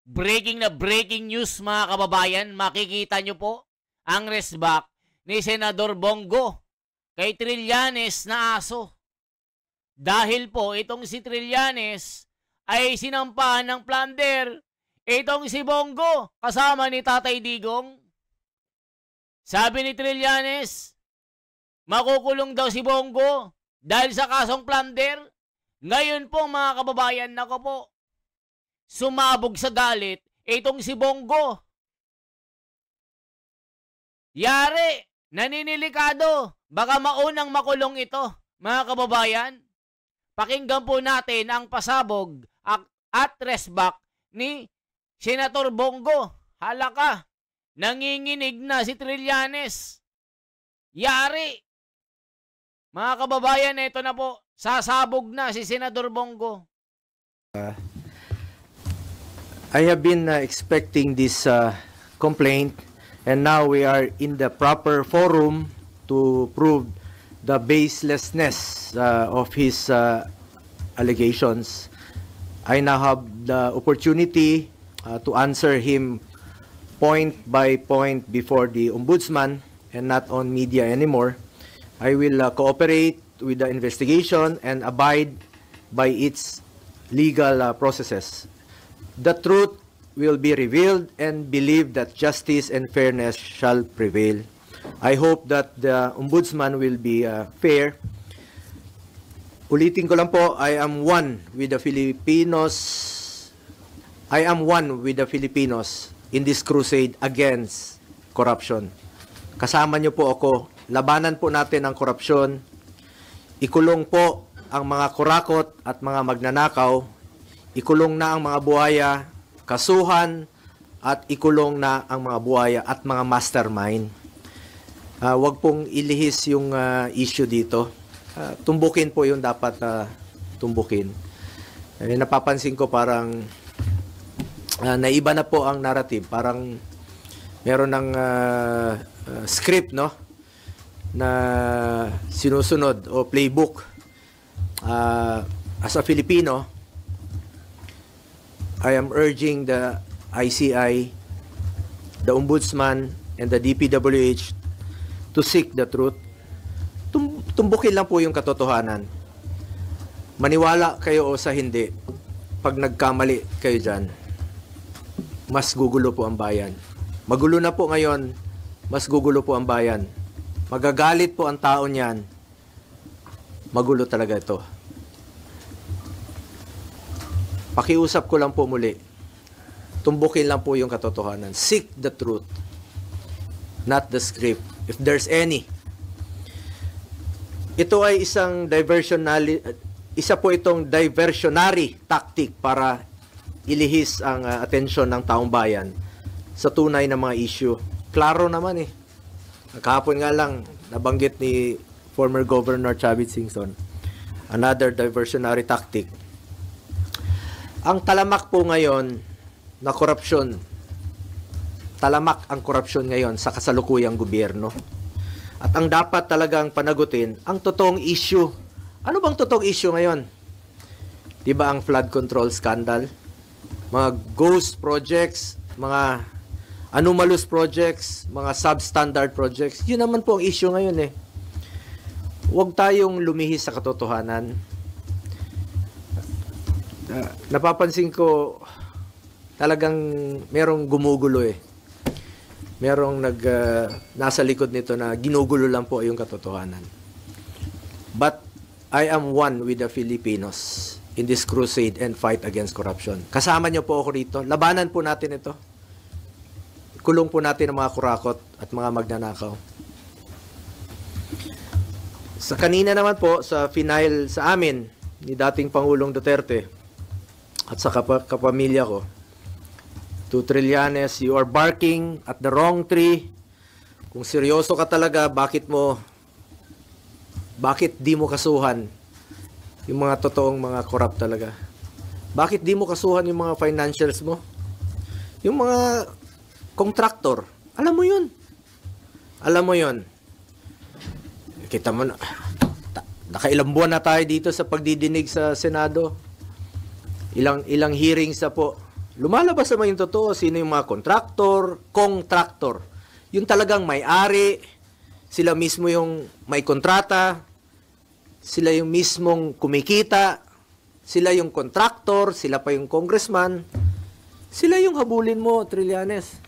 breaking news mga kababayan. Makikita nyo po ang resback ni Senador Bongo kay Trillanes na aso. Dahil po itong si Trillanes ay sinampahan ng plunder. Itong si Bongo kasama ni Tatay Digong. Sabi ni Trillanes, makukulong daw si Bongo dahil sa kasong plunder. Ngayon po mga kababayan, nako po, sumabog sa galit itong si Bongo. Yari, naninilikado, baka maunang makulong ito mga kababayan. Pakinggan po natin ang pasabog at resback ni Senator Bongo. Halaka, nanginginig na si Trillanes. Yari. Mga kababayan, ito na po. Sasabog na si Senador Bongo. I have been expecting this complaint, and now we are in the proper forum to prove the baselessness of his allegations. I now have the opportunity to answer him point by point before the Ombudsman and not on media anymore. I will cooperate with the investigation and abide by its legal processes. The truth will be revealed and believe that justice and fairness shall prevail. I hope that the Ombudsman will be fair. Ulitin ko lang po, I am one with the Filipinos. I am one with the Filipinos in this crusade against corruption. Kasama niyo po ako. Labanan po natin ang korupsyon. Ikulong po ang mga kurakot at mga magnanakaw. Ikulong na ang mga buhaya, kasuhan, at ikulong na ang mga buhaya at mga mastermind. Huwag pong ilihis yung issue dito. Tumbukin po yung dapat tumbukin. Napapansin ko parang naiba na po ang narrative. Parang meron ng script, no? Na sinusunod o playbook. As a Filipino, I am urging the ICI, the Ombudsman, and the DPWH to seek the truth. Tumbukin lang po yung katotohanan. Maniwala kayo o sa hindi, pag nagkamali kayo dyan, mas gugulo po ang bayan. Magulo na po ngayon, mas gugulo po ang bayan. Magagalit po ang tao niyan, magulo talaga ito. Pakiusap ko lang po muli, tumbukin lang po yung katotohanan. Seek the truth, not the script. If there's any. Ito ay isa po itong diversionary tactic para ilihis ang atensyon ng taong bayan sa tunay na mga issue. Klaro naman eh. Kahapon nga lang, nabanggit ni former Governor Chavit Singson, another diversionary tactic. Ang talamak po ngayon na korupsyon, talamak ang korupsyon ngayon sa kasalukuyang gobyerno. At ang dapat talagang panagutin, ang totoong issue. Ano bang totoong issue ngayon? Diba ang flood control scandal? Mga ghost projects, mga anomalous projects, mga substandard projects. Yun naman po ang issue ngayon eh. Huwag tayong lumihis sa katotohanan. Napapansin ko talagang merong gumugulo eh. Merong nasa likod nito na ginugulo lang po yung katotohanan. But I am one with the Filipinos in this crusade and fight against corruption. Kasama niyo po ako rito. Labanan po natin ito. Kulong po natin ang mga kurakot at mga magnanakaw. Sa kanina naman po, sa final sa amin ni dating Pangulong Duterte at sa kapamilya ko, to Trillanes, you are barking at the wrong tree. Kung seryoso ka talaga, bakit di mo kasuhan yung mga totoong mga corrupt talaga? Bakit di mo kasuhan yung mga financials mo? Yung mga contractor, alam mo yun. Alam mo yun. Kita mo na, nakailang buwan na tayo dito sa pagdidinig sa Senado. Ilang hearings na po. lumalabas naman yung totoo, sino yung mga contractor, yung talagang may-ari, sila mismo yung may kontrata, sila yung mismong kumikita, sila yung contractor, sila pa yung congressman, sila yung habulin mo, Trillanes.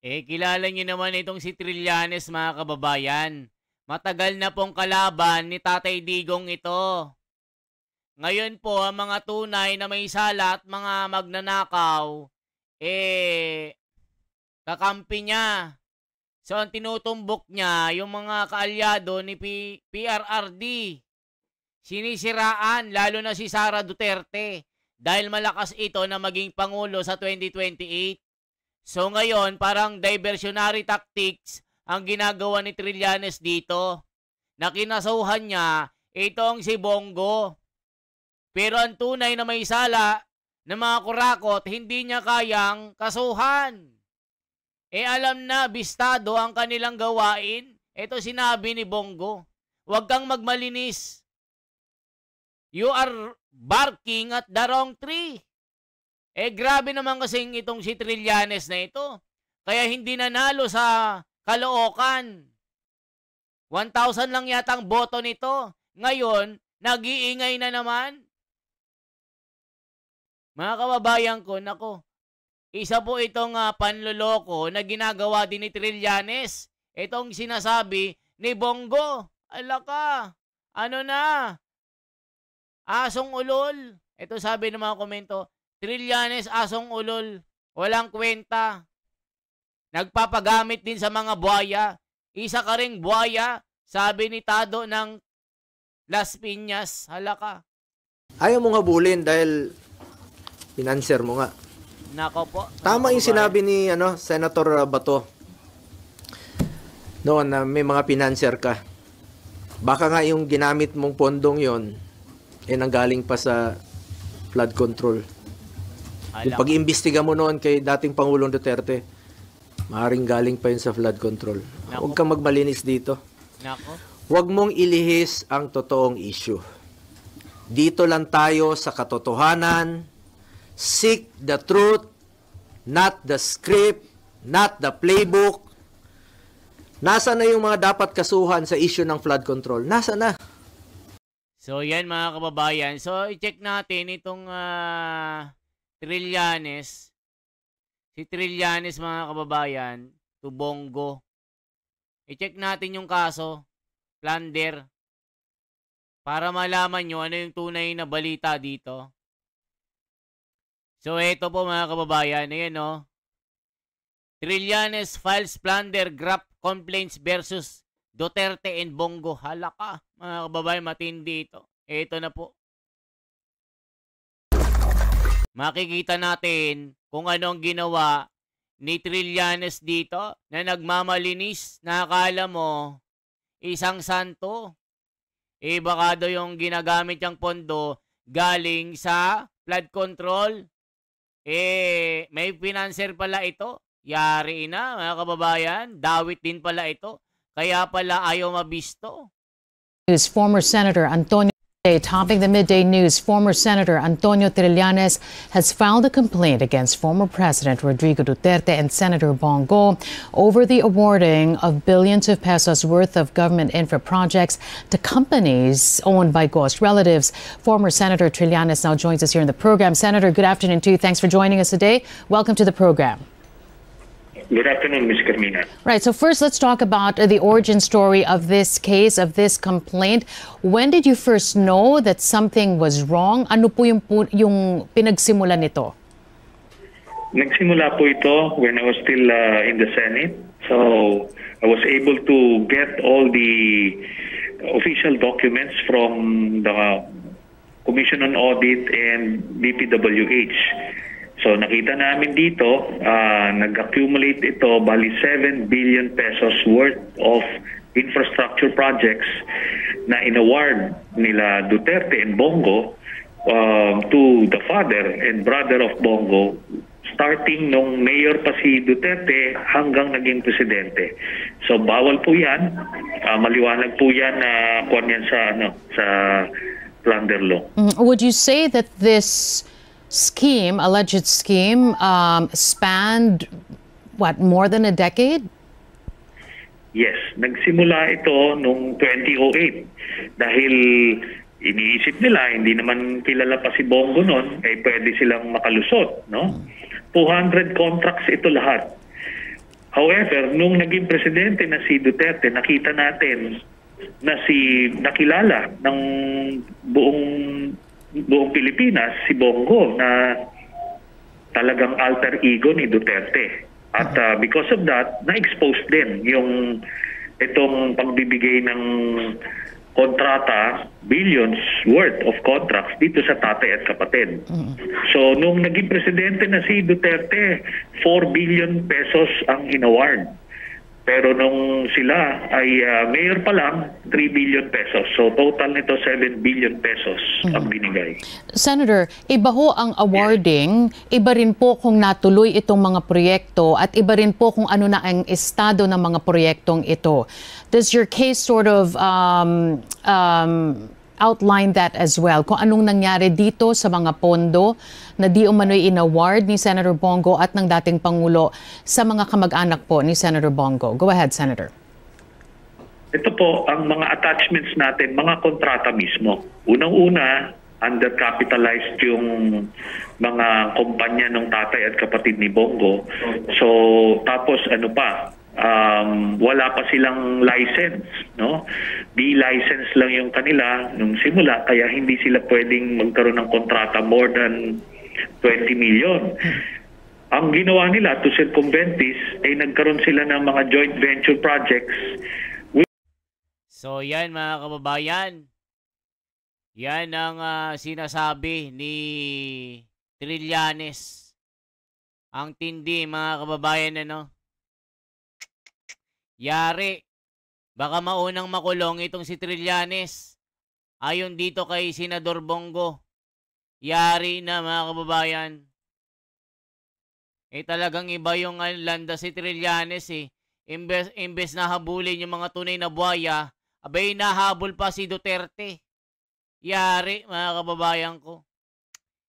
Kilala niyo naman itong si Trillanes, mga kababayan. Matagal na pong kalaban ni Tatay Digong ito. Ngayon po, ang mga tunay na may sala at mga magnanakaw, kakampi niya. So, ang tinutumbok niya, yung mga kaalyado ni PRRD. Sinisiraan, lalo na si Sara Duterte, dahil malakas ito na maging Pangulo sa 2028. So, ngayon, parang diversionary tactics ang ginagawa ni Trillanes dito. Nakinasuhan niya itong si Bongo. Pero ang tunay na may sala ng mga kurakot, hindi niya kayang kasuhan. Alam na, bistado ang kanilang gawain. Ito sinabi ni Bongo, huwag kang magmalinis. You are barking at the wrong tree. Grabe naman kasing itong si Trillanes na ito. Kaya hindi nanalo sa Caloocan. 1,000 lang yata ang boto nito. Ngayon, nag-iingay na naman. Mga kababayan ko, nako, isa po itong panloloko na ginagawa din ni Trillanes. Itong sinasabi ni Bongo. Ala ka, ano na? Asong ulol. Ito sabi ng mga komento, Trillanes, asong ulol. Walang kwenta. Nagpapagamit din sa mga buhaya. Isa ka ring buhaya, sabi ni Tado ng Las Piñas. Hala ka. Ayaw mong habulin dahil financer mo nga. Nako po. Tama yung sinabi ni Senator Bato. Noon na may mga financer ka. Baka nga yung ginamit mong pondong yon nanggaling pa sa flood control. Yung pag-iimbestiga mo noon kay dating Pangulong Duterte, maaaring galing pa yun sa flood control. Huwag kang magmalinis dito. Nako. Huwag mong ilihis ang totoong issue. Dito lang tayo sa katotohanan. Seek the truth, not the script, not the playbook. Nasa na yung mga dapat kasuhan sa issue ng flood control? Nasa na? So yan mga kababayan. So i-check natin itong Trillanes. Si Trillanes mga kababayan, to Bongo. I-check natin yung kaso, plunder, para malaman nyo ano yung tunay na balita dito. So ito po mga kababayan, ayan o. Trillanes files plunder graft complaints versus Duterte and Bongo. Hala ka, mga kababayan, matindi ito. Ito na po. Makikita natin kung ano ang ginawa ni Trillanes dito na nagmamalinis na akala mo isang santo. Baka daw yung ginagamit yung pondo galing sa flood control. May financer pala ito. Yari na mga kababayan. Dawit din pala ito. Kaya pala ayaw mabisto. Former Senator Antonio topping the midday news, former Senator Antonio Trillanes has filed a complaint against former President Rodrigo Duterte and Senator Bongo over the awarding of billions of pesos worth of government infra projects to companies owned by ghost relatives. Former Senator Trillanes now joins us here in the program. Senator, good afternoon to you. Thanks for joining us today. Welcome to the program. Good afternoon, Ms. Carmina. Right. So first, let's talk about the origin story of this case, of this complaint. When did you first know that something was wrong? Ano po yung pinagsimulan nito? Nagsimula po ito when I was still in the Senate. So I was able to get all the official documents from the Commission on Audit and DPWH. So nakita namin dito, nag-accumulate ito, bali 7 billion pesos worth of infrastructure projects na inaward nila Duterte and Bongo to the father and brother of Bongo, starting nung mayor pa si Duterte hanggang naging presidente. So bawal po yan, maliwanag po yan na kuwan yan sa plunder law. Would you say that this scheme, alleged scheme, spanned, what, more than a decade? Yes, nagsimula ito noong 2008 dahil iniisip nila hindi naman kilala pa si Bongo noon, eh pwede silang makalusot, no? 200 contracts ito lahat. However, nung naging presidente na si Duterte, nakita natin na nakilala ng buong Pilipinas si Bongo na talagang alter ego ni Duterte. At because of that, na-expose din yung itong pagbibigay ng kontrata, billions worth of contracts dito sa tatay at kapatid. So, nung naging presidente na si Duterte, 4 billion pesos ang inaward. Pero nung sila ay mayor pa lang, 3 billion pesos. So, total nito 7 billion pesos ang binigay. Senator, iba ho ang awarding, iba rin po kung natuloy itong mga proyekto at iba rin po kung ano na ang estado ng mga proyektong ito. Does your case sort of outline that as well? Kung anong nangyari dito sa mga pondo na di umano'y in-award ni Senator Bongo at ng dating Pangulo sa mga kamag-anak po ni Senator Bongo. Go ahead, Senator. Ito po, ang mga attachments natin, mga kontrata mismo. Unang-una, undercapitalized yung mga kumpanya ng tatay at kapatid ni Bongo. So, tapos ano pa, wala pa silang license, no? D-license lang yung kanila nung simula, kaya hindi sila pwedeng magkaroon ng kontrata more than 20 million. Ang ginawa nila to circumvent this ay nagkaroon sila ng mga joint venture projects. So yan mga kababayan, yan ang sinasabi ni Trillanes. Ang tindi mga kababayan, ano? Yari, baka maunang makulong itong si Trillanes. Ayon dito kay Senador Bongo, yari na mga kababayan. Eh talagang iba yung landa si Trillanes eh. Imbes na habulin yung mga tunay na buhaya, abay nahabol pa si Duterte. Yari mga kababayan ko.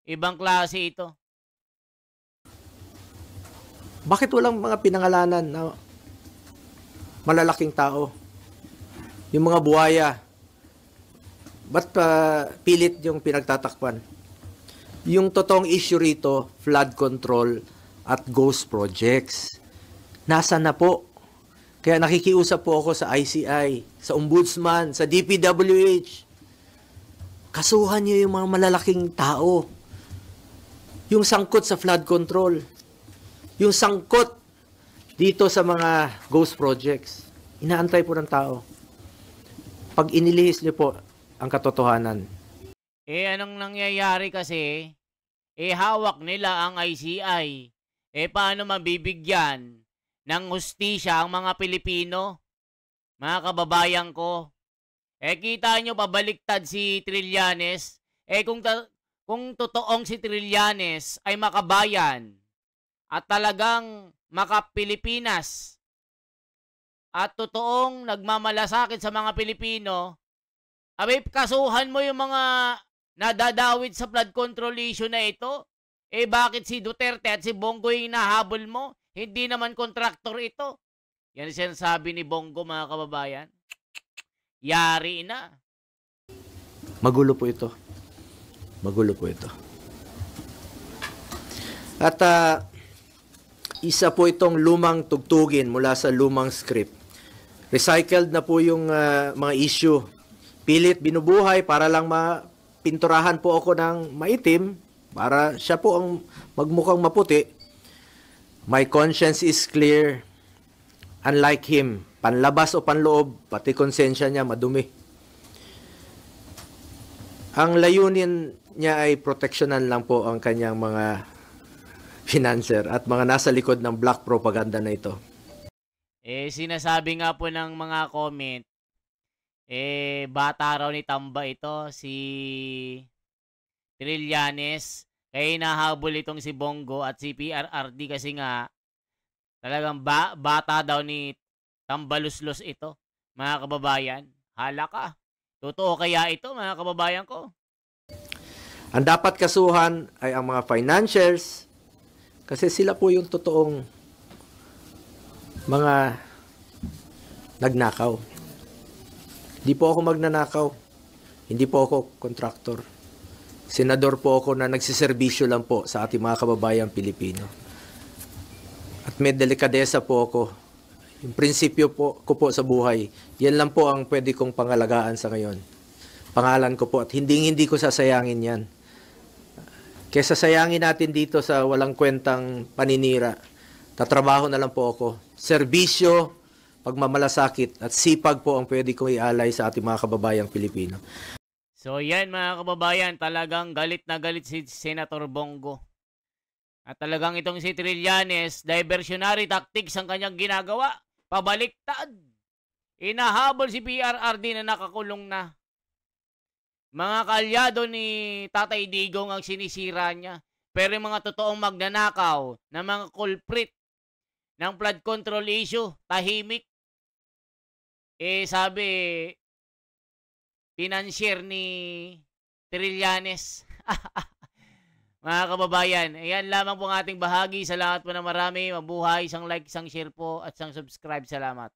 Ibang klase ito. Bakit walang mga pinangalanan na malalaking tao? Yung mga buhaya, ba't pilit yung pinagtatakpan? Yung totoong issue rito, flood control at ghost projects. Nasa na po? Kaya nakikiusap po ako sa ICI, sa Ombudsman, sa DPWH. Kasuhan niyo yung mga malalaking tao. Yung sangkot sa flood control. Yung sangkot dito sa mga ghost projects, inaantay po ng tao. Pag inilihis niyo po ang katotohanan. Eh anong nangyayari kasi, hawak nila ang ICI. Paano mabibigyan ng hustisya ang mga Pilipino? Mga kababayan ko. Kita nyo pabaliktad si Trillanes. Kung totoong si Trillanes ay makabayan at talagang maka-Pilipinas at totoong nagmamalasakit sa mga Pilipino, abay kasuhan mo yung mga nadadawit sa flood control issue na ito. Bakit si Duterte at si Bongo yung nahabol mo? Hindi naman kontraktor ito. Yan sinasabi ni Bongo mga kababayan. Yari na. Magulo po ito. Magulo po ito. At isa po itong lumang tugtugin mula sa lumang script. Recycled na po yung mga issue. Pilit binubuhay para lang mapinturahan po ako ng maitim para siya po ang magmukhang maputi. My conscience is clear. Unlike him, panlabas o panloob, pati konsensya niya madumi. Ang layunin niya ay proteksyonan lang po ang kanyang mga financer at mga nasa likod ng black propaganda na ito. Sinasabi nga po ng mga comment, bata raw ni Tamba ito, si Trillanes, kaya nahabol itong si Bongo at si PRRD kasi nga, talagang bata daw ni Tambaluslos ito, mga kababayan. Hala ka. Totoo kaya ito, mga kababayan ko? Ang dapat kasuhan ay ang mga financiers kasi sila po yung totoong mga nagnakaw. Hindi po ako magnanakaw. Hindi po ako kontraktor. Senador po ako na nagsiservisyo lang po sa ating mga kababayang Pilipino. At may delikadesa po ako. Yung prinsipyo po ko po sa buhay, yan lang po ang pwede kong pangalagaan sa ngayon. Pangalan ko po at hindi ko sasayangin yan. Kesa sayangin natin dito sa walang kwentang paninira, tatrabaho na lang po ako. Serbisyo, pagmamalasakit at sipag po ang pwede kong ialay sa ating mga kababayang Pilipino. So yan mga kababayan, talagang galit na galit si Senator Bongo. At talagang itong si Trillanes, diversionary tactics ang kanyang ginagawa. Pabaliktad. Inahabol si PRRD na nakakulong na. Mga kalyado ni Tatay Digong ang sinisira niya. Pero yung mga totoong magnanakaw na mga culprit ng flood control issue, tahimik. Sabi, financier ni Trillanes. Mga kababayan, ayan lamang po ang ating bahagi. Salamat po na marami. Mabuhay. Isang like, isang share po at isang subscribe. Salamat.